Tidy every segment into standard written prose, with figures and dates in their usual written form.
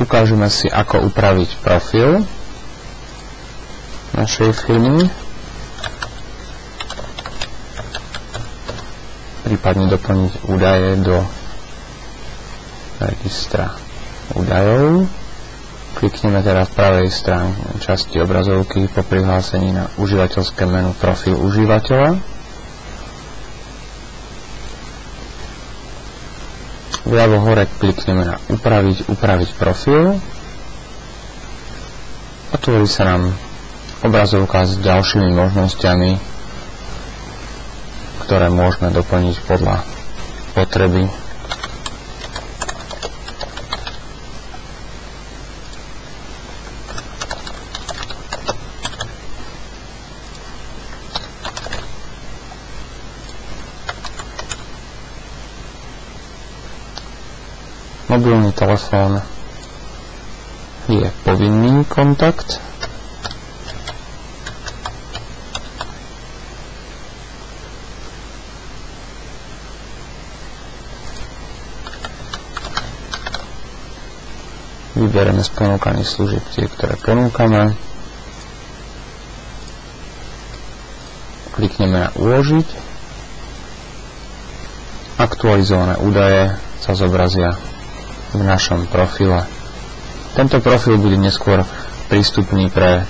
Ukážeme si, ako upraviť profil našej firmy, prípadne doplniť údaje do registra údajov. Klikneme teraz v pravej strane časti obrazovky po prihlásení na užívateľské menu Profil užívateľa. Vľavo hore klikneme na Upraviť profil. Otvorí sa nám obrazovka s ďalšími možnosťami, ktoré môžeme doplniť podľa potreby. Mobilný telefón je povinný kontakt. Vyberieme z ponúkaných služieb tie, ktoré ponúkame. Klikneme na Uložiť. Aktualizované údaje sa zobrazia v našom profile. Tento profil bude neskôr prístupný pre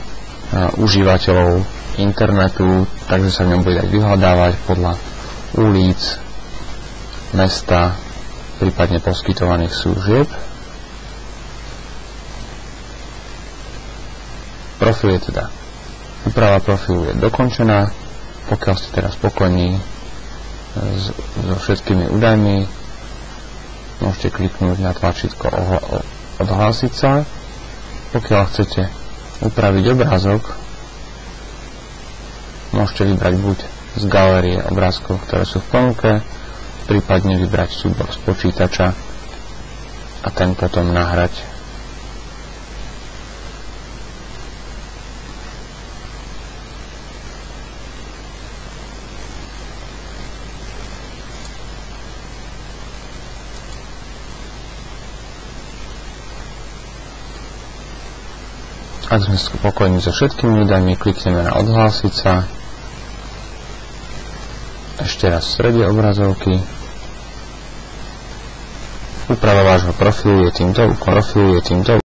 užívateľov internetu, takže sa v ňom bude dať vyhľadávať podľa ulic, mesta, prípadne poskytovaných služieb. Profil je teda, úprava profilu je dokončená. Pokiaľ ste teraz spokojní so všetkými údajmi, môžete kliknúť na tlačítko Odhlásiť sa. Pokiaľ chcete upraviť obrázok, môžete vybrať buď z galérie obrázkov, ktoré sú v ponuke, prípadne vybrať súbor z počítača a ten potom nahrať. Ak sme spokojní so všetkými údajmi, klikneme na Odhlásiť sa. Ešte raz v strede obrazovky. Úprava vášho profilu je týmto